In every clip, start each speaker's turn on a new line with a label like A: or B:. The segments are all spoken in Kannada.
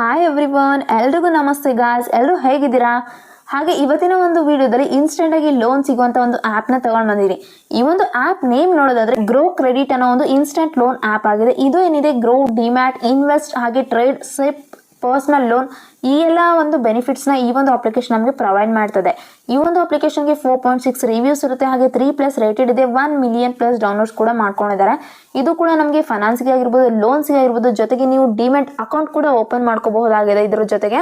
A: ಹಾಯ್ ಎವ್ರಿವನ್, ಎಲ್ರಿಗೂ ನಮಸ್ತೆ ಗಾಯ್ಸ್. ಎಲ್ಲರೂ ಹೇಗಿದ್ದೀರಾ? ಹಾಗೆ ಇವತ್ತಿನ ಒಂದು ವಿಡಿಯೋದಲ್ಲಿ ಇನ್ಸ್ಟೆಂಟ್ ಆಗಿ ಲೋನ್ ಸಿಗುವಂತ ಒಂದು ಆ್ಯಪ್ನ ತಗೊಂಡು ಬಂದಿರಿ. ಈ ಒಂದು ಆ್ಯಪ್ ನೇಮ್ ನೋಡೋದಾದ್ರೆ ಗ್ರೋ ಕ್ರೆಡಿಟ್ ಅನ್ನೋ ಒಂದು ಇನ್ಸ್ಟೆಂಟ್ ಲೋನ್ ಆ್ಯಪ್ ಆಗಿದೆ. ಇದು ಏನಿದೆ ಗ್ರೋ, ಡಿಮ್ಯಾಟ್, ಇನ್ವೆಸ್ಟ್ ಹಾಗೆ ಟ್ರೇಡ್, ಸಿಪ್, ಪರ್ಸನಲ್ ಲೋನ್ ಈ ಎಲ್ಲ ಒಂದು ಬೆನಿಫಿಟ್ಸ್ನ ಈ ಒಂದು ಅಪ್ಲಿಕೇಶನ್ ನಮಗೆ ಪ್ರೊವೈಡ್ ಮಾಡ್ತದೆ. ಈ ಒಂದು ಅಪ್ಲಿಕೇಶನ್ಗೆ 4.6 ರಿವ್ಯೂಸ್ ಇರುತ್ತೆ, ಹಾಗೆ 3+ ರೇಟೆಡ್ ಇದೆ, 1 ಮಿಲಿಯನ್+ ಡೌನ್ಲೋಡ್ಸ್ ಕೂಡ ಮಾಡ್ಕೊಂಡಿದ್ದಾರೆ. ಇದು ಕೂಡ ನಮಗೆ ಫೈನಾನ್ಸ್ಗೆ ಆಗಿರ್ಬೋದು, ಲೋನ್ಸ್ಗೆ ಆಗಿರ್ಬೋದು, ಜೊತೆಗೆ ನೀವು ಡಿಮ್ಯಾಟ್ ಅಕೌಂಟ್ ಕೂಡ ಓಪನ್ ಮಾಡ್ಕೋಬಹುದಾಗಿದೆ. ಇದ್ರ ಜೊತೆಗೆ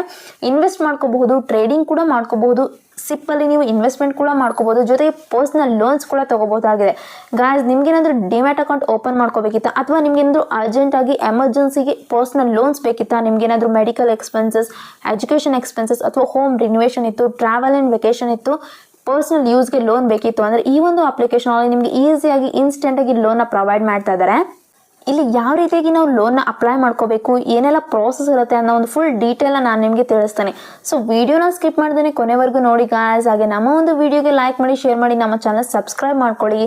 A: ಇನ್ವೆಸ್ಟ್ ಮಾಡ್ಕೋಬಹುದು, ಟ್ರೇಡಿಂಗ್ ಕೂಡ ಮಾಡ್ಕೋಬಹುದು, ಸಿಪ್ಪಲ್ಲಿ ನೀವು ಇನ್ವೆಸ್ಟ್ಮೆಂಟ್ ಕೂಡ ಮಾಡ್ಕೋಬಹುದು, ಜೊತೆಗೆ ಪರ್ಸನಲ್ ಲೋನ್ಸ್ ಕೂಡ ತಗೋಬಹುದಾಗಿದೆ. ಗಾಯ್ಸ್, ನಿಮ್ಗೇನಾದ್ರೂ ಡಿಮ್ಯಾಟ್ ಅಕೌಂಟ್ ಓಪನ್ ಮಾಡ್ಕೋಬೇಕಿತ್ತಾ, ಅಥವಾ ನಿಮ್ಗೇನಾದ್ರೂ ಅರ್ಜೆಂಟಾಗಿ ಎಮರ್ಜೆನ್ಸಿಗೆ ಪರ್ಸನಲ್ ಲೋನ್ಸ್ ಬೇಕಿತ್ತಾ, ನಿಮ್ಗೇನಾದ್ರೂ ಮೆಡಿಕಲ್ ಎಕ್ಸ್ಪೆನ್ಸಸ್, ಎಜುಕೇಷನ್ ಎಕ್ಸ್ಪೆನ್ಸಸ್ ಅಥವಾ ಹೋಮ್ ರಿನೋವೇಷನ್ ಇತ್ತು, ಟ್ರಾವೆಲ್ ಆ್ಯಂಡ್ ವೆಕೇಷನ್ ಇತ್ತು, ಪರ್ಸನಲ್ ಯೂಸ್ಗೆ ಲೋನ್ ಬೇಕಿತ್ತು ಅಂದರೆ ಈ ಒಂದು ಅಪ್ಲಿಕೇಶನ್ ಅಲ್ಲಿ ನಿಮಗೆ ಈಸಿಯಾಗಿ ಇನ್ಸ್ಟೆಂಟಾಗಿ ಲೋನ್ನ ಪ್ರೊವೈಡ್ ಮಾಡ್ತಾ ಇದ್ದಾರೆ. ಇಲ್ಲಿ ಯಾವ ರೀತಿಯಾಗಿ ನಾವು ಲೋನ್ನ ಅಪ್ಲೈ ಮಾಡ್ಕೋಬೇಕು, ಏನೆಲ್ಲ ಪ್ರೋಸೆಸ್ ಇರುತ್ತೆ ಅನ್ನೋ ಒಂದು ಫುಲ್ ಡೀಟೇಲ್ನ ನಾನು ನಿಮಗೆ ತಿಳಿಸ್ತೇನೆ. ಸೊ ವಿಡಿಯೋನ ಸ್ಕಿಪ್ ಮಾಡ್ದೇನೆ ಕೊನೆವರೆಗೂ ನೋಡಿ ಗಾಯ್ಸ್. ಹಾಗೆ ನಮ್ಮ ಒಂದು ವಿಡಿಯೋಗೆ ಲೈಕ್ ಮಾಡಿ, ಶೇರ್ ಮಾಡಿ, ನಮ್ಮ ಚಾನಲ್ ಸಬ್ಸ್ಕ್ರೈಬ್ ಮಾಡ್ಕೊಳ್ಳಿ.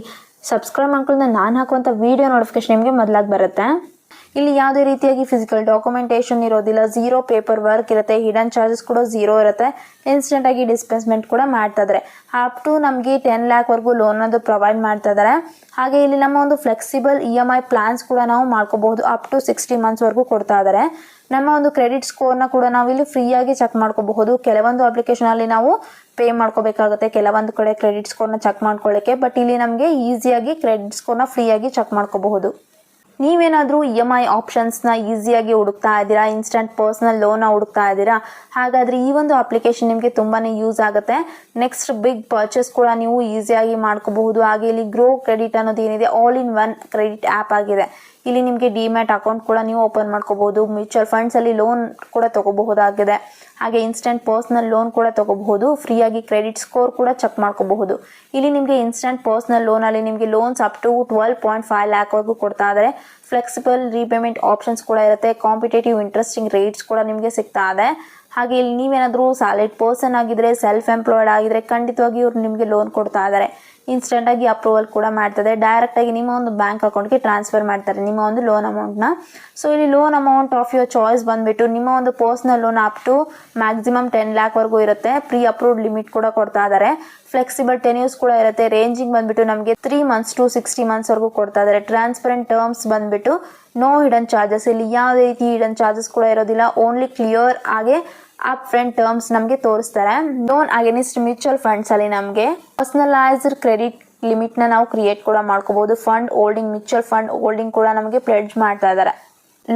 A: ಸಬ್ಸ್ಕ್ರೈಬ್ ಮಾಡ್ಕೊಳ್ಳಿ, ನಾನು ಹಾಕುವಂಥ ವಿಡಿಯೋ ನೋಟಿಫಿಕೇಶನ್ ನಿಮಗೆ ಮೊದಲಾಗಿ ಬರುತ್ತೆ. ಇಲ್ಲಿ ಯಾವುದೇ ರೀತಿಯಾಗಿ ಫಿಸಿಕಲ್ ಡಾಕ್ಯುಮೆಂಟೇಷನ್ ಇರೋದಿಲ್ಲ, ಝೀರೋ ಪೇಪರ್ ವರ್ಕ್ ಇರುತ್ತೆ, ಹಿಡನ್ ಚಾರ್ಜಸ್ ಕೂಡ ಝೀರೋ ಇರುತ್ತೆ, ಇನ್ಸ್ಟೆಂಟ್ ಆಗಿ ಡಿಸ್ಪೆನ್ಸ್ಮೆಂಟ್ ಕೂಡ ಮಾಡ್ತಾ ಇದ್ದಾರೆ. ಅಪ್ ಟು ನಮಗೆ 10 ಲ್ಯಾಕ್ವರೆಗೂ ಲೋನ್ ಅದು ಪ್ರೊವೈಡ್ ಮಾಡ್ತಾ ಇದ್ದಾರೆ. ಹಾಗೆ ಇಲ್ಲಿ ನಮ್ಮ ಒಂದು ಫ್ಲೆಕ್ಸಿಬಲ್ EMI ಪ್ಲಾನ್ಸ್ ಕೂಡ ನಾವು ಮಾಡ್ಕೋಬಹುದು, ಅಪ್ ಟು 60 ಮಂತ್ಸ್ವರೆಗೂ ಕೊಡ್ತಾ ಇದ್ದಾರೆ. ನಮ್ಮ ಒಂದು ಕ್ರೆಡಿಟ್ ಸ್ಕೋರ್ನ ಕೂಡ ನಾವು ಇಲ್ಲಿ ಫ್ರೀಯಾಗಿ ಚೆಕ್ ಮಾಡ್ಕೋಬಹುದು. ಕೆಲವೊಂದು ಅಪ್ಲಿಕೇಶನಲ್ಲಿ ನಾವು ಪೇ ಮಾಡ್ಕೋಬೇಕಾಗುತ್ತೆ, ಕೆಲವೊಂದು ಕಡೆ ಕ್ರೆಡಿಟ್ ಸ್ಕೋರ್ನ ಚೆಕ್ ಮಾಡ್ಕೊಳ್ಳೋಕ್ಕೆ. ಬಟ್ ಇಲ್ಲಿ ನಮಗೆ ಈಸಿಯಾಗಿ ಕ್ರೆಡಿಟ್ ಸ್ಕೋರ್ನ ಫ್ರೀಯಾಗಿ ಚೆಕ್ ಮಾಡ್ಕೋಬಹುದು. ನೀವೇನಾದರೂ EMI ಆಪ್ಷನ್ಸ್ನ ಈಸಿಯಾಗಿ ಹುಡುಕ್ತಾ ಇದ್ದೀರಾ, ಇನ್ಸ್ಟೆಂಟ್ ಪರ್ಸನಲ್ ಲೋನ ಹುಡುಕ್ತಾ ಇದ್ದೀರಾ, ಹಾಗಾದರೆ ಈ ಒಂದು ಅಪ್ಲಿಕೇಶನ್ ನಿಮಗೆ ತುಂಬಾ ಯೂಸ್ ಆಗುತ್ತೆ. ನೆಕ್ಸ್ಟ್ ಬಿಗ್ ಪರ್ಚೇಸ್ ಕೂಡ ನೀವು ಈಸಿಯಾಗಿ ಮಾಡ್ಕೋಬಹುದು. ಹಾಗೆ ಇಲ್ಲಿ ಗ್ರೋ ಕ್ರೆಡಿಟ್ ಅನ್ನೋದು ಏನಿದೆ all in one credit app ಆಗಿದೆ. ಇಲ್ಲಿ ನಿಮಗೆ ಡಿಮ್ಯಾಟ್ ಅಕೌಂಟ್ ಕೂಡ ನೀವು ಓಪನ್ ಮಾಡ್ಕೋಬಹುದು, ಮ್ಯೂಚುವಲ್ ಫಂಡ್ಸಲ್ಲಿ ಲೋನ್ ಕೂಡ ತಗೋಬಹುದಾಗಿದೆ, ಹಾಗೆ ಇನ್ಸ್ಟೆಂಟ್ ಪರ್ಸನಲ್ ಲೋನ್ ಕೂಡ ತಗೋಬಹುದು, ಫ್ರೀಯಾಗಿ ಕ್ರೆಡಿಟ್ ಸ್ಕೋರ್ ಕೂಡ ಚೆಕ್ ಮಾಡ್ಕೋಬಹುದು. ಇಲ್ಲಿ ನಿಮಗೆ ಇನ್ಸ್ಟೆಂಟ್ ಪರ್ಸನಲ್ ಲೋನಲ್ಲಿ ನಿಮಗೆ ಲೋನ್ಸ್ ಅಪ್ ಟು 12.5 ಲ್ಯಾಕ್ವರೆಗೂ ಕೊಡ್ತಾ ಇದ್ದಾರೆ. ಫ್ಲೆಕ್ಸಿಬಲ್ ರೀಪೇಮೆಂಟ್ ಆಪ್ಷನ್ಸ್ ಕೂಡ ಇರುತ್ತೆ, ಕಾಂಪಿಟೇಟಿವ್ ಇಂಟ್ರೆಸ್ಟಿಂಗ್ ರೇಟ್ಸ್ ಕೂಡ ನಿಮಗೆ ಸಿಗ್ತಾ ಇದೆ. ಹಾಗೆ ಇಲ್ಲಿ ನೀವೇನಾದರೂ ಸ್ಯಾಲರಿಡ್ ಪರ್ಸನ್ ಆಗಿದ್ರೆ, ಸೆಲ್ಫ್ ಎಂಪ್ಲಾಯ್ಡ್ ಆಗಿದ್ರೆ ಖಂಡಿತವಾಗಿ ಇವರು ನಿಮಗೆ ಲೋನ್ ಕೊಡ್ತಾ ಇದ್ದಾರೆ. ಇನ್ಸ್ಟೆಂಟಾಗಿ ಅಪ್ರೂವಲ್ ಕೂಡ ಮಾಡ್ತದೆ, ಡೈರೆಕ್ಟಾಗಿ ನಿಮ್ಮ ಒಂದು ಬ್ಯಾಂಕ್ ಅಕೌಂಟ್ಗೆ ಟ್ರಾನ್ಸ್ಫರ್ ಮಾಡ್ತಾರೆ ನಿಮ್ಮ ಒಂದು ಲೋನ್ ಅಮೌಂಟ್ನ. ಸೊ ಇಲ್ಲಿ loan amount of your choice ಬಂದುಬಿಟ್ಟು ನಿಮ್ಮ ಒಂದು personal loan up to maximum 10 ಲ್ಯಾಕ್ವರೆಗೂ ಇರುತ್ತೆ. ಪ್ರೀ ಅಪ್ರೂವ್ಡ್ ಲಿಮಿಟ್ ಕೂಡ ಕೊಡ್ತಾ ಇದ್ದಾರೆ. ಫ್ಲೆಕ್ಸಿಬಲ್ ಟೆನ್ಯೂರ್ಸ್ ಕೂಡ ಇರುತ್ತೆ. ರೇಂಜಿಂಗ್ ಬಂದುಬಿಟ್ಟು ನಮಗೆ 3 ಮಂತ್ಸ್ ಟು 60 ಮಂತ್ಸ್ವರೆಗೂ ಕೊಡ್ತಾ ಇದ್ದಾರೆ. ಟ್ರಾನ್ಸ್ಪರೆಂಟ್ ಟರ್ಮ್ಸ್ ಬಂದುಬಿಟ್ಟು ನೋ ಹಿಡನ್ ಚಾರ್ಜಸ್, ಇಲ್ಲಿ ಯಾವುದೇ ರೀತಿ ಹಿಡನ್ ಚಾರ್ಜಸ್ ಕೂಡ ಇರೋದಿಲ್ಲ. ಓನ್ಲಿ ಕ್ಲಿಯರ್ ಆಗಿ ಅಪ್ ಫ್ರಂಟ್ ಟರ್ಮ್ಸ್ ನಮಗೆ ತೋರಿಸ್ತಾರೆ. ಲೋನ್ ಅಗೇನಿಸ್ಟ್ ಮ್ಯೂಚುವಲ್ ಫಂಡ್ಸ್ ಅಲ್ಲಿ ನಮಗೆ ಪರ್ಸನಲೈಸ್ಡ್ ಕ್ರೆಡಿಟ್ ಲಿಮಿಟ್ನ ನಾವು ಕ್ರಿಯೇಟ್ ಕೂಡ ಮಾಡ್ಕೋಬಹುದು. Fund holding, mutual fund holding ಕೂಡ ನಮಗೆ ಪ್ಲೆಡ್ಜ್ ಮಾಡ್ತಾ ಇದ್ದಾರೆ.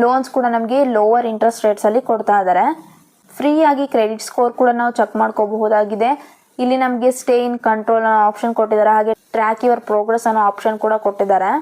A: ಲೋನ್ಸ್ ಕೂಡ ನಮಗೆ ಲೋವರ್ ಇಂಟ್ರೆಸ್ಟ್ ರೇಟ್ಸ್ ಅಲ್ಲಿ ಕೊಡ್ತಾ ಇದ್ದಾರೆ. ಫ್ರೀ ಆಗಿ ಕ್ರೆಡಿಟ್ ಸ್ಕೋರ್ ಕೂಡ ನಾವು ಚೆಕ್ ಮಾಡ್ಕೋಬಹುದಾಗಿದೆ. ಇಲ್ಲಿ ನಮಗೆ ಸ್ಟೇ ಇನ್ ಕಂಟ್ರೋಲ್ ಅನ್ನೋ ಆಪ್ಷನ್ ಕೊಟ್ಟಿದ್ದಾರೆ, ಹಾಗೆ ಟ್ರ್ಯಾಕ್ ಯುವರ್ ಪ್ರೋಗ್ರೆಸ್ ಅನ್ನೋ ಆಪ್ಷನ್ ಕೂಡ ಕೊಟ್ಟಿದ್ದಾರೆ.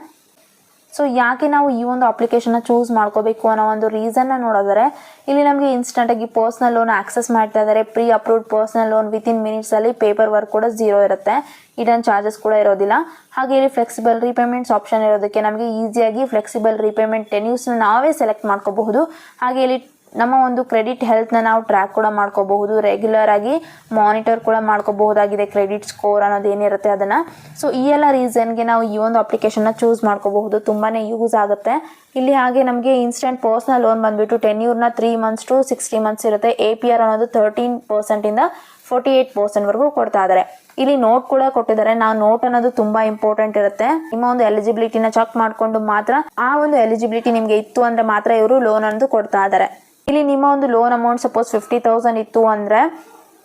A: ಸೊ ಯಾಕೆ ನಾವು ಈ ಒಂದು ಅಪ್ಲಿಕೇಶನ್ನ ಚೂಸ್ ಮಾಡ್ಕೋಬೇಕು ಅನ್ನೋ ಒಂದು ರೀಸನ್ನ ನೋಡಿದರೆ, ಇಲ್ಲಿ ನಮಗೆ ಇನ್ಸ್ಟೆಂಟಾಗಿ ಪರ್ಸನಲ್ ಲೋನ್ ಆಕ್ಸೆಸ್ ಮಾಡ್ತಾ ಇದ್ದಾರೆ. Pre approved personal loan within ಮಿನಿಟ್ಸಲ್ಲಿ, ಪೇಪರ್ ವರ್ಕ್ ಕೂಡ ಝೀರೋ ಇರುತ್ತೆ, ಹಿಡನ್ ಚಾರ್ಜಸ್ ಕೂಡ ಇರೋದಿಲ್ಲ. ಹಾಗೆ ಇಲ್ಲಿ ಫ್ಲೆಕ್ಸಿಬಲ್ ರೀಪೇಮೆಂಟ್ಸ್ ಆಪ್ಷನ್ ಇರೋದಕ್ಕೆ ನಮಗೆ ಈಸಿಯಾಗಿ ಫ್ಲೆಕ್ಸಿಬಲ್ ರೀಪೇಮೆಂಟ್ ಟೆನ್ಯೂರ್ಸ್ನ ನಾವೇ ಸೆಲೆಕ್ಟ್ ಮಾಡ್ಕೋಬಹುದು. ಹಾಗೆ ಇಲ್ಲಿ ನಮ್ಮ ಒಂದು ಕ್ರೆಡಿಟ್ ಹೆಲ್ತ್ನ ನಾವು ಟ್ರ್ಯಾಕ್ ಕೂಡ ಮಾಡ್ಕೋಬಹುದು, ರೆಗ್ಯುಲರ್ ಆಗಿ ಮಾನಿಟರ್ ಕೂಡ ಮಾಡ್ಕೋಬಹುದಾಗಿದೆ ಕ್ರೆಡಿಟ್ ಸ್ಕೋರ್ ಅನ್ನೋದು ಏನಿರುತ್ತೆ ಅದನ್ನು. ಸೊ ಈ ಎಲ್ಲ ರೀಸನ್ಗೆ ನಾವು ಈ ಒಂದು ಅಪ್ಲಿಕೇಶನ್ನ ಚೂಸ್ ಮಾಡ್ಕೋಬಹುದು, ತುಂಬಾ ಯೂಸ್ ಆಗುತ್ತೆ. ಇಲ್ಲಿ ಹಾಗೆ ನಮಗೆ ಇನ್ಸ್ಟೆಂಟ್ ಪರ್ಸನಲ್ ಲೋನ್ ಬಂದುಬಿಟ್ಟು ಟೆನ್ಯೂರ್ನ 3 ಮಂತ್ಸ್ ಟು 60 ಮಂತ್ಸ್ ಇರುತ್ತೆ. APR ಅನ್ನೋದು 13% 48%ವರೆಗೂ ಕೊಡ್ತಾ ಇದ್ದಾರೆ. ಇಲ್ಲಿ ನೋಟ್ ಕೂಡ ಕೊಟ್ಟಿದ್ದಾರೆ. ನಾವು ನೋಟ್ ಅನ್ನೋದು ತುಂಬಾ ಇಂಪಾರ್ಟೆಂಟ್ ಇರುತ್ತೆ. ನಿಮ್ಮ ಒಂದು ಎಲಿಜಿಬಿಲಿಟಿನ ಚೆಕ್ ಮಾಡಿಕೊಂಡು ಮಾತ್ರ, ಆ ಒಂದು ಎಲಿಜಿಬಿಲಿಟಿ ನಿಮಗೆ ಇತ್ತು ಅಂದ್ರೆ ಮಾತ್ರ ಇವರು ಲೋನ್ ಅನ್ನೋದು ಕೊಡ್ತಾ ಇದ್ದಾರೆ. ಇಲ್ಲಿ ನಿಮ್ಮ ಒಂದು ಲೋನ್ ಅಮೌಂಟ್ ಸಪೋಸ್ 50,000 ಇತ್ತು ಅಂದರೆ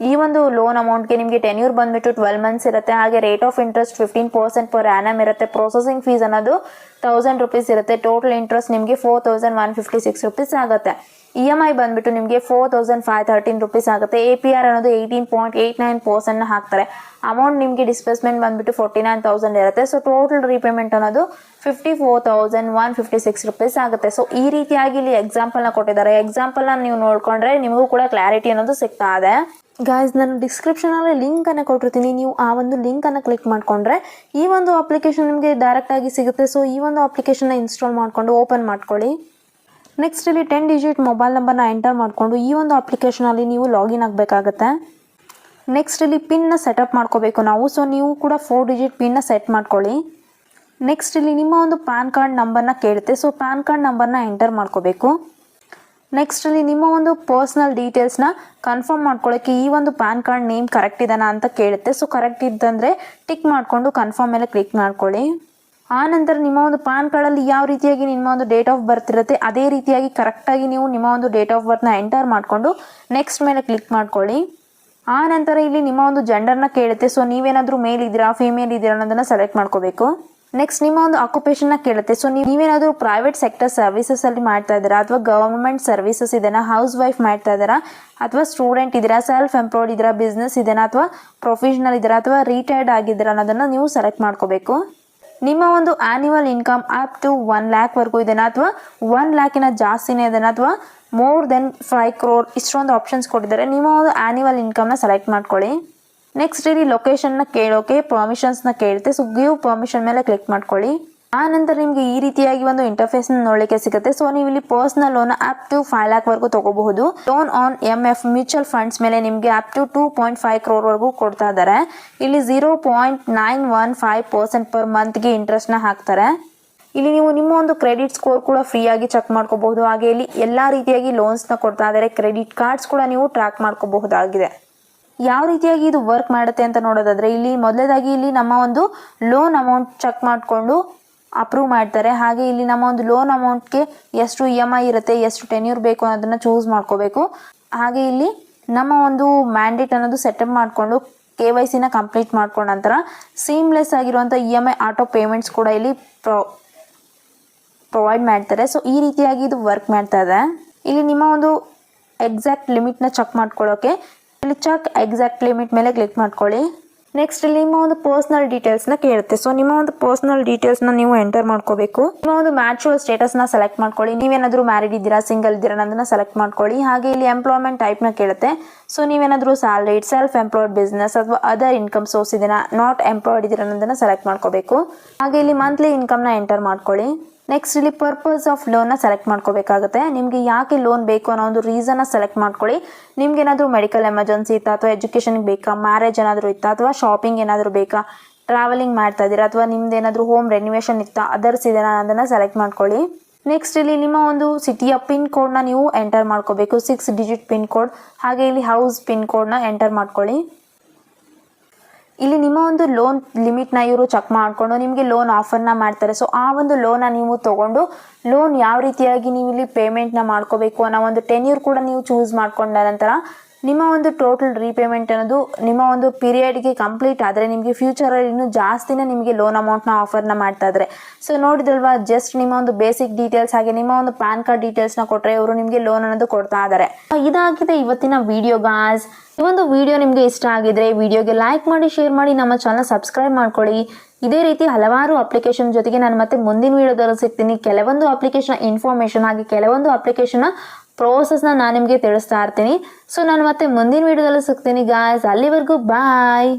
A: ಈ ಒಂದು ಲೋನ್ ಅಮೌಂಟ್ಗೆ ನಿಮಗೆ ಟೆನ್ಯೂರ್ ಬಂದುಬಿಟ್ಟು 12 ಮಂತ್ಸ್ ಇರುತ್ತೆ. ಹಾಗೆ rate of interest 15% per annum ಇರುತ್ತೆ. ಪ್ರೊಸೆಸಿಂಗ್ ಫೀಸ್ ಅನ್ನೋದು 1000 ರುಪೀಸ್ ಇರುತ್ತೆ. ಟೋಟಲ್ ಇಂಟ್ರೆಸ್ಟ್ ನಿಮಗೆ 4156 ರುಪೀಸ್ ಆಗುತ್ತೆ. EMI ಬಂದುಬಿಟ್ಟು ನಿಮಗೆ 4513 ರುಪೀಸ್ ಆಗುತ್ತೆ. APR ಅನ್ನೋದು 18.89% ಹಾಕ್ತಾರೆ. ಅಮೌಂಟ್ ನಿಮಗೆ ಡಿಸ್ಬರ್ಸ್ಮೆಂಟ್ ಬಂದುಬಿಟ್ಟು 49,000 ಇರುತ್ತೆ. ಸೊ ಟೋಟಲ್ ರೀಪೇಮೆಂಟ್ ಅನ್ನೋದು 54,156 ರುಪೀಸ್ ಆಗುತ್ತೆ. ಸೊ ಈ ರೀತಿಯಾಗಿ ಇಲ್ಲಿ ಎಕ್ಸಾಂಪಲ್ನ ಕೊಟ್ಟಿದ್ದಾರೆ. ಎಕ್ಸಾಂಪಲ್ನ ನೀವು ನೋಡಿಕೊಂಡ್ರೆ ನಿಮಗೂ ಕೂಡ ಕ್ಲಾರಿಟಿ ಅನ್ನೋದು ಸಿಗ್ತಾ ಇದೆ. ಗಾಯ್ಸ್, ನಾನು ಡಿಸ್ಕ್ರಿಪ್ಷನಲ್ಲಿ ಲಿಂಕನ್ನು ಕೊಟ್ಟಿರ್ತೀನಿ, ನೀವು ಆ ಒಂದು ಲಿಂಕನ್ನು ಕ್ಲಿಕ್ ಮಾಡಿಕೊಂಡ್ರೆ ಈ ಒಂದು ಅಪ್ಲಿಕೇಶನ್ ನಿಮಗೆ ಡೈರೆಕ್ಟಾಗಿ ಸಿಗುತ್ತೆ. ಸೊ ಈ ಒಂದು ಅಪ್ಲಿಕೇಶನ್ನ ಇನ್ಸ್ಟಾಲ್ ಮಾಡಿಕೊಂಡು ಓಪನ್ ಮಾಡ್ಕೊಳ್ಳಿ. ನೆಕ್ಸ್ಟ್ ಇಲ್ಲಿ 10 ಡಿಜಿಟ್ ಮೊಬೈಲ್ ನಂಬರ್ನ ಎಂಟರ್ ಮಾಡಿಕೊಂಡು ಈ ಒಂದು ಅಪ್ಲಿಕೇಶನಲ್ಲಿ ನೀವು ಲಾಗಿನ್ ಆಗಬೇಕಾಗತ್ತೆ. ನೆಕ್ಸ್ಟ್ ಇಲ್ಲಿ ಪಿನ್ನ ಸೆಟಪ್ ಮಾಡ್ಕೋಬೇಕು ನಾವು. ಸೊ ನೀವು ಕೂಡ 4 ಡಿಜಿಟ್ ಪಿನ್ನ ಸೆಟ್ ಮಾಡ್ಕೊಳ್ಳಿ. ನೆಕ್ಸ್ಟ್ ಇಲ್ಲಿ ನಿಮ್ಮ ಒಂದು ಪ್ಯಾನ್ ಕಾರ್ಡ್ ನಂಬರ್ನ ಕೇಳುತ್ತೆ. ಸೊ ಪ್ಯಾನ್ ಕಾರ್ಡ್ ನಂಬರ್ನ ಎಂಟರ್ ಮಾಡ್ಕೋಬೇಕು. ನೆಕ್ಸ್ಟ್ ಅಲ್ಲಿ ನಿಮ್ಮ ಒಂದು ಪರ್ಸನಲ್ ಡೀಟೇಲ್ಸ್ನ ಕನ್ಫರ್ಮ್ ಮಾಡ್ಕೊಳ್ಳೋಕ್ಕೆ ಈ ಒಂದು ಪ್ಯಾನ್ ಕಾರ್ಡ್ ನೇಮ್ ಕರೆಕ್ಟ್ ಇದಾನ ಅಂತ ಕೇಳುತ್ತೆ. ಸೊ ಕರೆಕ್ಟ್ ಇದ್ದಂದರೆ ಟಿಕ್ ಮಾಡಿಕೊಂಡು ಕನ್ಫರ್ಮ್ ಮೇಲೆ ಕ್ಲಿಕ್ ಮಾಡ್ಕೊಳ್ಳಿ. ಆ ನಂತರ ನಿಮ್ಮ ಒಂದು ಪ್ಯಾನ್ ಕಾರ್ಡಲ್ಲಿ ಯಾವ ರೀತಿಯಾಗಿ ನಿಮ್ಮ ಒಂದು ಡೇಟ್ ಆಫ್ ಬರ್ತ್ ಇರುತ್ತೆ ಅದೇ ರೀತಿಯಾಗಿ ಕರೆಕ್ಟಾಗಿ ನೀವು ನಿಮ್ಮ ಒಂದು ಡೇಟ್ ಆಫ್ ಬರ್ತ್ನ ಎಂಟರ್ ಮಾಡಿಕೊಂಡು ನೆಕ್ಸ್ಟ್ ಮೇಲೆ ಕ್ಲಿಕ್ ಮಾಡ್ಕೊಳ್ಳಿ. ಆ ನಂತರ ಇಲ್ಲಿ ನಿಮ್ಮ ಒಂದು ಜೆಂಡರ್ನ ಕೇಳುತ್ತೆ. ಸೊ ನೀವೇನಾದರೂ ಮೇಲ್ ಇದ್ದೀರಾ ಫಿಮೇಲ್ ಇದ್ದೀರಾ ಅನ್ನೋದನ್ನು ಸೆಲೆಕ್ಟ್ ಮಾಡ್ಕೋಬೇಕು. ನೆಕ್ಸ್ಟ್ ನಿಮ್ಮ ಒಂದು ಆಕ್ಯುಪೇಷನ್ನ ಕೇಳುತ್ತೆ. ಸೊ ನೀವೇನಾದರೂ ಪ್ರೈವೇಟ್ ಸೆಕ್ಟರ್ ಸರ್ವಿಸಸ್ ಅಲ್ಲಿ ಮಾಡ್ತಾ ಇದ್ದೀರಾ ಅಥವಾ ಗವರ್ಮೆಂಟ್ ಸರ್ವಿಸಸ್ ಇದೆನಾ, ಹೌಸ್ ವೈಫ್ ಮಾಡ್ತಾ ಇದ್ದೀರಾ ಅಥವಾ ಸ್ಟೂಡೆಂಟ್ ಇದ್ದೀರಾ, ಸೆಲ್ಫ್ ಎಂಪ್ಲಾಯ್ಡ್ ಇದ್ದೀರಾ, ಬಿಸ್ನೆಸ್ ಇದೆನಾ ಅಥವಾ ಪ್ರೊಫೆಷನಲ್ ಇದ್ದೀರಾ ಅಥವಾ ರಿಟೈರ್ಡ್ ಆಗಿದ್ದೀರಾ ಅನ್ನೋದನ್ನು ನೀವು ಸೆಲೆಕ್ಟ್ ಮಾಡ್ಕೋಬೇಕು. ನಿಮ್ಮ ಒಂದು ಆ್ಯನ್ಯುವಲ್ ಇನ್ಕಮ್ ಅಪ್ ಟು 1 ಲ್ಯಾಕ್ವರೆಗೂ ಇದೆನಾ ಅಥವಾ 1 ಲ್ಯಾಕಿನ ಜಾಸ್ತಿನೇ ಇದೆನಾ ಅಥವಾ ಮೋರ್ ದೆನ್ 5 crore ಇಷ್ಟೊಂದು ಆಪ್ಷನ್ಸ್ ಕೊಟ್ಟಿದ್ದಾರೆ. ನಿಮ್ಮ ಒಂದು ಆ್ಯನ್ಯುವಲ್ ಇನ್ಕಮ್ನ ಸೆಲೆಕ್ಟ್ ಮಾಡ್ಕೊಳ್ಳಿ. ನೆಕ್ಸ್ಟ್ ಇಲ್ಲಿ ಲೊಕೇಶನ್ನ ಕೇಳೋಕೆ ಪರ್ಮಿಷನ್ಸ್ನ ಕೇಳುತ್ತೆ. ಸೊ ಗಿವ್ ಪರ್ಮಿಷನ್ ಮೇಲೆ ಕ್ಲಿಕ್ ಮಾಡ್ಕೊಳ್ಳಿ. ಆ ನಂತರ ನಿಮಗೆ ಈ ರೀತಿಯಾಗಿ ಒಂದು ಇಂಟರ್ಫೇಸ್ನ ನೋಡಲಿಕ್ಕೆ ಸಿಗುತ್ತೆ. ಸೊ ನೀವು ಇಲ್ಲಿ ಪರ್ಸನಲ್ ಲೋನ್ ಅಪ್ ಟು 5 ಲ್ಯಾಕ್ವರೆಗೂ ತಗೋಬಹುದು. Loan on MF mutual funds ಮೇಲೆ ನಿಮಗೆ ಅಪ್ ಟು 2.5 crore ವರೆಗೂ ಕೊಡ್ತಾ ಇದ್ದಾರೆ. ಇಲ್ಲಿ 0.915% ಪರ್ ಮಂತ್ಗೆ ಇಂಟ್ರೆಸ್ಟ್ನ ಹಾಕ್ತಾರೆ. ಇಲ್ಲಿ ನೀವು ನಿಮ್ಮ ಒಂದು ಕ್ರೆಡಿಟ್ ಸ್ಕೋರ್ ಕೂಡ ಫ್ರೀಯಾಗಿ ಚೆಕ್ ಮಾಡ್ಕೋಬಹುದು. ಹಾಗೆ ಇಲ್ಲಿ ಎಲ್ಲ ರೀತಿಯಾಗಿ ಲೋನ್ಸ್ನ ಕೊಡ್ತಾ ಇದ್ದಾರೆ. ಕ್ರೆಡಿಟ್ ಕಾರ್ಡ್ಸ್ ಕೂಡ ನೀವು ಟ್ರ್ಯಾಕ್ ಮಾಡ್ಕೋಬಹುದಾಗಿದೆ. ಯಾವ ರೀತಿಯಾಗಿ ಇದು ವರ್ಕ್ ಮಾಡುತ್ತೆ ಅಂತ ನೋಡೋದಾದ್ರೆ ಇಲ್ಲಿ ಮೊದಲೇದಾಗಿ ಇಲ್ಲಿ ನಮ್ಮ ಒಂದು ಲೋನ್ ಅಮೌಂಟ್ ಚೆಕ್ ಮಾಡಿಕೊಂಡು ಅಪ್ರೂವ್ ಮಾಡ್ತಾರೆ. ಹಾಗೆ ಇಲ್ಲಿ ನಮ್ಮ ಒಂದು ಲೋನ್ ಅಮೌಂಟ್ಗೆ ಎಷ್ಟು EMI ಇರುತ್ತೆ, ಎಷ್ಟು ಟೆನ್ಯೂರ್ ಬೇಕು ಅನ್ನೋದನ್ನು ಚೂಸ್ ಮಾಡ್ಕೋಬೇಕು. ಹಾಗೆ ಇಲ್ಲಿ ನಮ್ಮ ಒಂದು ಮ್ಯಾಂಡೇಟ್ ಅನ್ನೋದು ಸೆಟಪ್ ಮಾಡಿಕೊಂಡು KYCನ ಕಂಪ್ಲೀಟ್ ಮಾಡ್ಕೊಂಡ ನಂತರ ಸೀಮ್ಲೆಸ್ ಆಗಿರುವಂಥ EMI ಆಟೋ ಪೇಮೆಂಟ್ಸ್ ಕೂಡ ಇಲ್ಲಿ ಪ್ರೊವೈಡ್ ಮಾಡ್ತಾರೆ. ಸೊ ಈ ರೀತಿಯಾಗಿ ಇದು ವರ್ಕ್ ಮಾಡ್ತಾ ಇದೆ. ಇಲ್ಲಿ ನಿಮ್ಮ ಒಂದು ಎಕ್ಸಾಕ್ಟ್ ಲಿಮಿಟ್ನ ಚೆಕ್ ಮಾಡ್ಕೊಳ್ಳೋಕೆ ಇಲ್ಲಿ ಚೆಕ್ ಎಕ್ಸಾಕ್ಟ್ ಲಿಮಿಟ್ ಮೇಲೆ ಕ್ಲಿಕ್ ಮಾಡ್ಕೊಳ್ಳಿ. ನೆಕ್ಸ್ಟ್ ಇಲ್ಲಿ ನಿಮ್ಮ ಒಂದು ಪರ್ಸನಲ್ ಡೀಟೇಲ್ಸ್ನ ಕೇಳುತ್ತೆ. ಸೊ ನಿಮ್ಮ ಒಂದು ಪರ್ಸನಲ್ ಡೀಟೇಲ್ಸ್ನ ನೀವು ಎಂಟರ್ ಮಾಡ್ಕೋಬೇಕು. ನಿಮ್ಮ ಒಂದು ಮ್ಯಾಚುವಲ್ ಸ್ಟೇಟಸ್ನ ಸೆಲೆಕ್ಟ್ ಮಾಡ್ಕೊಳ್ಳಿ. ನೀವೇನಾದರೂ ಮ್ಯಾರಿಡ್ ಇದ್ದೀರಾ ಸಿಂಗಲ್ ಇದ್ದೀರಾ ಅನ್ನೋದನ್ನ ಸೆಲೆಕ್ಟ್ ಮಾಡ್ಕೊಳ್ಳಿ. ಹಾಗೆ ಇಲ್ಲಿ ಎಂಪ್ಲಾಯ್ಮೆಂಟ್ ಟೈಪ್ನ ಕೇಳುತ್ತೆ. ಸೊ ನೀವೇನಾದರೂ ಸ್ಯಾಲರಿಡ್, ಸೆಲ್ಫ್ ಎಂಪ್ಲಾಯ್ಡ್, ಬಿಸ್ನೆಸ್ ಅಥವಾ ಅದರ್ ಇನ್ಕಮ್ ಸೋರ್ಸ್ ಇದೆನಾ, ನಾಟ್ ಎಂಪ್ಲಾಯ್ಡ್ ಇದ್ದೀರಾ ಅನ್ನೋದನ್ನ ಸೆಲೆಕ್ಟ್ ಮಾಡ್ಕೋಬೇಕು. ಹಾಗೆ ಇಲ್ಲಿ ಮಂತ್ಲಿ ಇನ್ಕಮ್ನ ಎಂಟರ್ ಮಾಡ್ಕೊಳ್ಳಿ. ನೆಕ್ಸ್ಟ್ ಇಲ್ಲಿ ಪರ್ಪಸ್ ಆಫ್ ಲೋನ್ನ ಸೆಲೆಕ್ಟ್ ಮಾಡ್ಕೋಬೇಕಾಗುತ್ತೆ. ನಿಮಗೆ ಯಾಕೆ ಲೋನ್ ಬೇಕು ಅನ್ನೋ ಒಂದು ರೀಸನ್ನ ಸೆಲೆಕ್ಟ್ ಮಾಡ್ಕೊಳ್ಳಿ. ನಿಮ್ಗೆ ಏನಾದರೂ ಮೆಡಿಕಲ್ ಎಮರ್ಜೆನ್ಸಿ ಇತ್ತಾ ಅಥವಾ ಎಜುಕೇಷನ್ಗೆ ಬೇಕಾ, ಮ್ಯಾರೇಜ್ ಏನಾದರೂ ಇತ್ತಾ ಅಥವಾ ಶಾಪಿಂಗ್ ಏನಾದರೂ ಬೇಕಾ, ಟ್ರಾವೆಲಿಂಗ್ ಮಾಡ್ತಾ ಇದ್ದೀರಾ ಅಥವಾ ನಿಮ್ದು ಏನಾದರೂ ಹೋಮ್ ರೆನ್ಯುವೇಷನ್ ಇತ್ತಾ, ಅದರ್ಸ್ ಇದೆನಾ ಅದನ್ನು ಸೆಲೆಕ್ಟ್ ಮಾಡ್ಕೊಳ್ಳಿ. ನೆಕ್ಸ್ಟ್ ಇಲ್ಲಿ ನಿಮ್ಮ ಒಂದು ಸಿಟಿಯ ಪಿನ್ ಕೋಡ್ನ ನೀವು ಎಂಟರ್ ಮಾಡ್ಕೋಬೇಕು. 6 ಡಿಜಿಟ್ ಪಿನ್ ಕೋಡ್. ಹಾಗೆ ಇಲ್ಲಿ ಹೌಸ್ ಪಿನ್ ಕೋಡ್ನ ಎಂಟರ್ ಮಾಡ್ಕೊಳ್ಳಿ. ಇಲ್ಲಿ ನಿಮ್ಮ ಒಂದು ಲೋನ್ ಲಿಮಿಟ್ನ ಇವರು ಚೆಕ್ ಮಾಡಿಕೊಂಡು ನಿಮಗೆ ಲೋನ್ ಆಫರ್ನ ಮಾಡ್ತಾರೆ. ಸೊ ಆ ಒಂದು ಲೋನ ನೀವು ತೊಗೊಂಡು ಲೋನ್ ಯಾವ ರೀತಿಯಾಗಿ ನೀವು ಇಲ್ಲಿ ಪೇಮೆಂಟ್ನ ಮಾಡ್ಕೋಬೇಕು ಅನ್ನೋ ಒಂದು ಟೆನ್ಯೂರ್ ಕೂಡ ನೀವು ಚೂಸ್ ಮಾಡ್ಕೊಂಡ ನಂತರ ನಿಮ್ಮ ಒಂದು ಟೋಟಲ್ ರೀಪೇಮೆಂಟ್ ಅನ್ನೋದು ನಿಮ್ಮ ಒಂದು ಪೀರಿಯಡ್ಗೆ ಕಂಪ್ಲೀಟ್ ಆದರೆ ನಿಮಗೆ ಫ್ಯೂಚರಲ್ಲಿ ಇನ್ನೂ ಜಾಸ್ತಿನೇ ನಿಮಗೆ ಲೋನ್ ಅಮೌಂಟ್ನ ಆಫರ್ನ ಮಾಡ್ತಾ ಇದ್ದಾರೆ. ಸೊ ನೋಡಿದ್ರಲ್ವಾ, ಜಸ್ಟ್ ನಿಮ್ಮ ಒಂದು ಬೇಸಿಕ್ ಡೀಟೇಲ್ಸ್ ಹಾಗೆ ನಿಮ್ಮ ಒಂದು ಪ್ಯಾನ್ ಕಾರ್ಡ್ ಡೀಟೇಲ್ಸ್ನ ಕೊಟ್ಟರೆ ಇವರು ನಿಮಗೆ ಲೋನ್ ಅನ್ನೋದು ಕೊಡ್ತಾ ಇದ್ದಾರೆ. ಇದಾಗಿದೆ ಇವತ್ತಿನ ವಿಡಿಯೋ ಗಾಯ್ಸ್. ಈ ಒಂದು ವಿಡಿಯೋ ನಿಮಗೆ ಇಷ್ಟ ಆಗಿದ್ರೆ ವಿಡಿಯೋಗೆ ಲೈಕ್ ಮಾಡಿ, ಶೇರ್ ಮಾಡಿ, ನಮ್ಮ ಚಾನಲ್ ಸಬ್ಸ್ಕ್ರೈಬ್ ಮಾಡ್ಕೊಳ್ಳಿ. ಇದೇ ರೀತಿ ಹಲವಾರು ಅಪ್ಲಿಕೇಶನ್ ಜೊತೆಗೆ ನಾನು ಮತ್ತೆ ಮುಂದಿನ ವಿಡಿಯೋದಲ್ಲಿ ಸಿಗ್ತೀನಿ. ಕೆಲವೊಂದು ಅಪ್ಲಿಕೇಶನ್ ಇನ್ಫಾರ್ಮೇಷನ್ ಹಾಗೆ ಕೆಲವೊಂದು ಅಪ್ಲಿಕೇಶನ್ ಪ್ರೋಸೆಸ್ನ ನಾನು ನಿಮಗೆ ತಿಳಿಸ್ತಾ ಇರ್ತೀನಿ. ಸೊ ನಾನು ಮತ್ತೆ ಮುಂದಿನ ವಿಡಿಯೋದಲ್ಲಿ ಸಿಗ್ತೀನಿ ಗಾಯ್ಸ್. ಅಲ್ಲಿವರೆಗೂ ಬಾಯ್.